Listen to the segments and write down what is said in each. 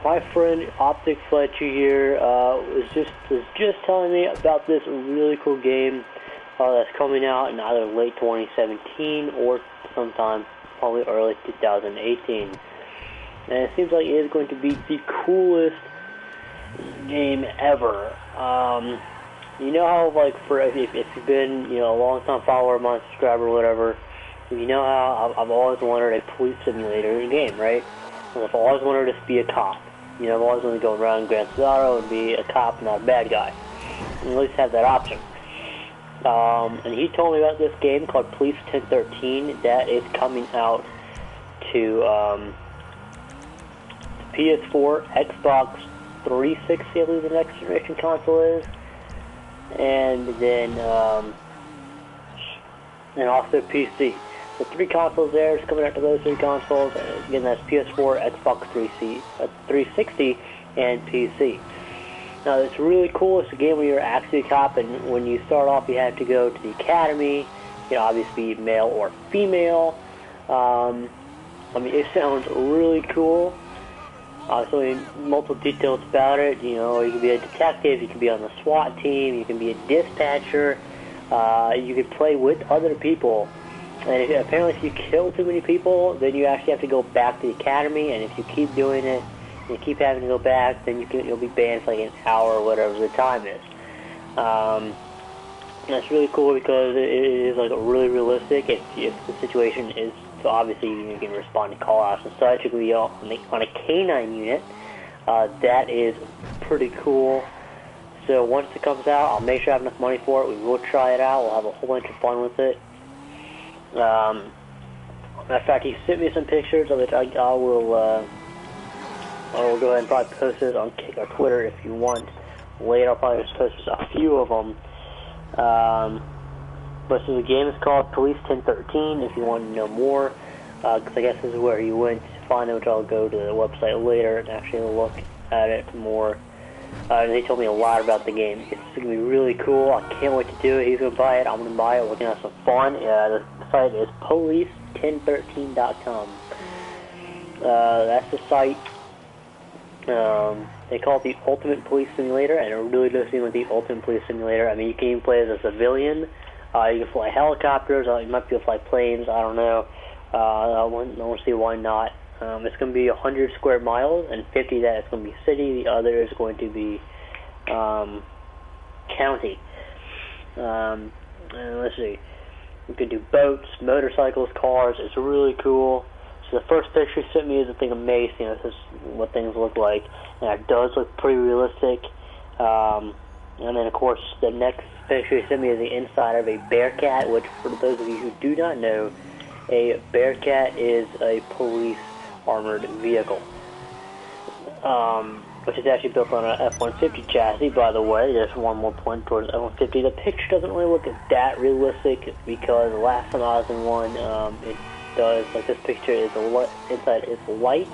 My friend Optic Fletcher here was just telling me about this really cool game that's coming out in either late 2017 or sometime probably early 2018. And it seems like it is going to be the coolest game ever. You know how, like, if you've been, a long time follower of mine, subscriber or whatever, you know how I've always wanted a police simulator in a game, right? And I've always wanted to be a cop. I've always wanted to go around Grand Theft Auto and be a cop, not a bad guy. And at least have that option. And he told me about this game called Police 1013 that is coming out to PS4, Xbox 360, I believe the next generation console is, and then and also PC. So 3 consoles there. It's coming out to those 3 consoles. Again, that's PS4, Xbox 360, and PC. Now, it's really cool. It's a game where you're actually a cop, and when you start off, you have to go to the academy. Obviously male or female. It sounds really cool. So multiple details about it. You can be a detective, you can be on the SWAT team, you can be a dispatcher. You can play with other people. And apparently if you kill too many people, then you actually have to go back to the academy, and if you keep doing it, and you keep having to go back, then you'll be banned for like an hour or whatever the time is. That's really cool because it is like really realistic. If the situation is, so obviously you can respond to call-outs and such. You can be on a K9 unit. That is pretty cool. So once it comes out, I'll make sure I have enough money for it. We will try it out. We'll have a whole bunch of fun with it. Matter of fact, he sent me some pictures of it. I will go ahead and probably post it on Kick or Twitter if you want. Later, I'll probably just post a few of them. But so the game is called Police 1013. If you want to know more, because I guess this is where you went to find it, which I'll go to the website later and actually look at it more. And they told me a lot about the game. It's going to be really cool. I can't wait to do it. He's going to buy it. I'm going to buy it. We're going to have some fun. The site is police1013.com. That's the site. They call it the Ultimate Police Simulator, and it really does seem like the Ultimate Police Simulator. I mean, you can even play as a civilian. You can fly helicopters. You might be able to fly planes. I don't know. I want to see why not. It's going to be 100 square miles, and 50 of that is going to be city. The other is going to be county. And let's see. You can do boats, motorcycles, cars. It's really cool. So the first picture he sent me is a thing of mace. This is what things look like. And it does look pretty realistic. And then, of course, the next picture he sent me is the inside of a Bearcat, which, for those of you who do not know, a Bearcat is a police armored vehicle, which is actually built on an F-150 chassis, by the way. Just one more point towards F-150. The picture doesn't really look that realistic because the last time I was in one, it does, like this picture is inside is light.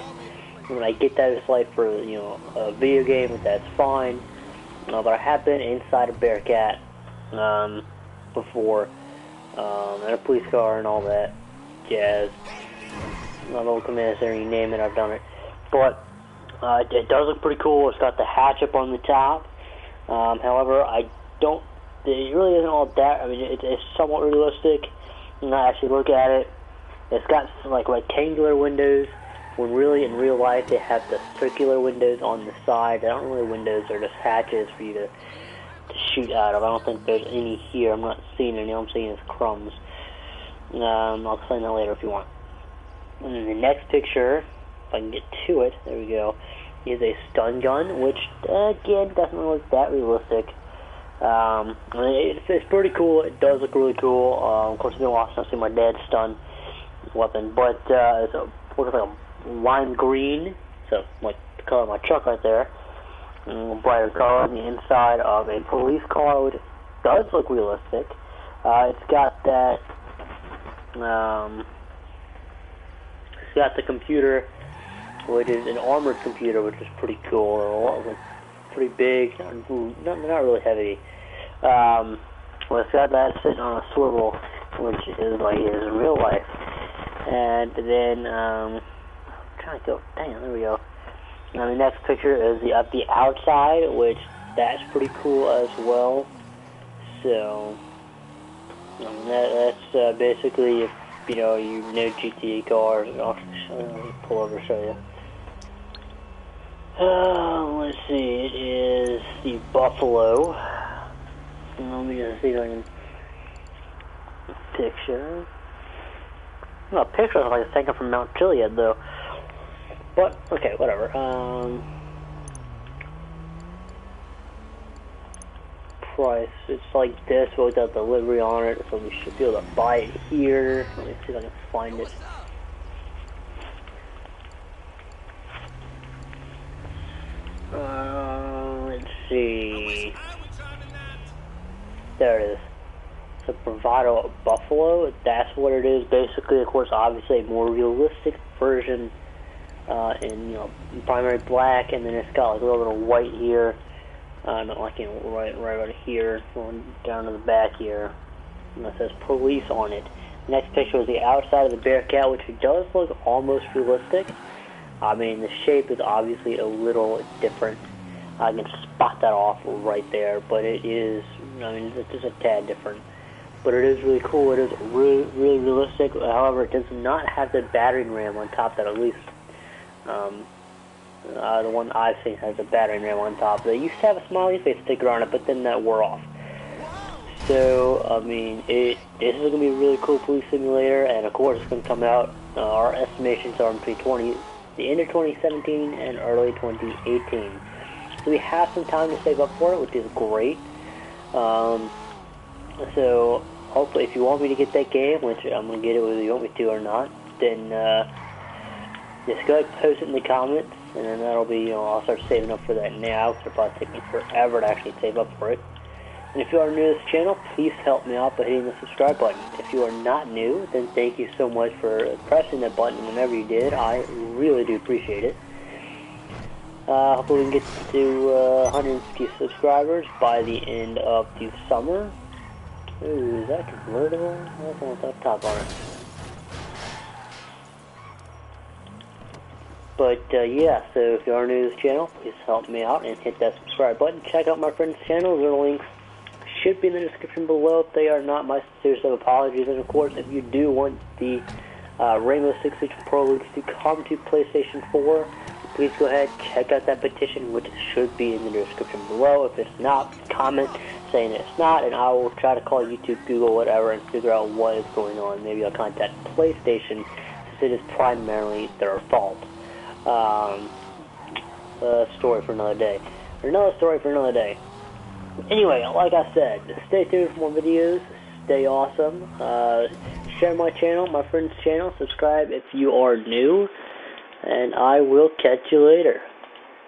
When I get that it's light for a video game, that's fine. But I have been inside a Bearcat before, and a police car and all that jazz. Little commissary, you name it, I've done it. But it does look pretty cool. It's got the hatch up on the top. However, it really isn't all that. I mean, it's somewhat realistic. When I actually look at it, it's got like rectangular windows, when really in real life they have the circular windows on the side. They're not really windows, they're just hatches for you to shoot out of. I don't think there's any here. I'm not seeing any. All I'm seeing is crumbs. I'll explain that later if you want. And then the next picture, if I can get to it, there we go, is a stun gun, which, again, doesn't look that realistic. It's pretty cool. It does look really cool. Of course, it's been a while since I've seen my dad's stun weapon, but it looks like a lime green, so like the color of my truck right there, brighter color on the inside of a police car, which does look realistic. It's got that, it's got the computer, which is an armored computer, which is pretty cool. It's pretty big, not really heavy. Well, it's got that sitting on a swivel, which is like it is in real life. And then, I'm trying to go, damn, there we go. Now the next picture is the outside, which that's pretty cool as well. So that's basically if you know GTA cars. I'll pull over and show you. Let's see, it is the Buffalo. Let me just see if I can picture. No, picture is like a second from Mount Chiliad though. But okay, whatever. Price, it's like this without the livery on it, so we should be able to buy it here. Let me see if I can find it. Let's see. There it is. It's a Privado Buffalo. That's what it is. Basically, of course, obviously a more realistic version in primary black, and then it's got like a little bit of white here. Not like right here, going down to the back here. And it says police on it. Next picture is the outside of the Bearcat, which does look almost realistic. I mean, the shape is obviously a little different. I can spot that off right there, but it is, I mean, it's just a tad different. But it is really cool. It is really, really realistic. However, it does not have the battering ram on top that at least the one I've seen has a battering ram on top. They used to have a smiley face sticker on it, but then that wore off. So, I mean, this is going to be a really cool police simulator, and of course it's going to come out, our estimations are between the end of 2017 and early 2018. So we have some time to save up for it, which is great. So, hopefully, if you want me to get that game, which I'm going to get it whether you want me to or not, then just go ahead and post it in the comments, and then that'll be, I'll start saving up for that now, because it'll probably take me forever to actually save up for it. And if you are new to this channel, please help me out by hitting the subscribe button. If you are not new, then thank you so much for pressing that button whenever you did. I really do appreciate it. Hopefully we can get to 150 subscribers by the end of the summer. Ooh, is that convertible? That's on the top on it. But yeah, so if you are new to this channel, please help me out and hit that subscribe button. Check out my friend's channel. Their links should be in the description below. If they are not, my sincerest apologies. And of course, if you do want the Rainbow Six Siege Pro Leagues to come to PlayStation 4, please go ahead, check out that petition, which should be in the description below. If it's not, comment saying it's not, and I will try to call YouTube, Google, whatever, and figure out what is going on. Maybe I'll contact PlayStation, since it is primarily their fault. Story for another day. Or another story for another day. Anyway, like I said, stay tuned for more videos. Stay awesome. Share my channel, my friend's channel. Subscribe if you are new. And I will catch you later.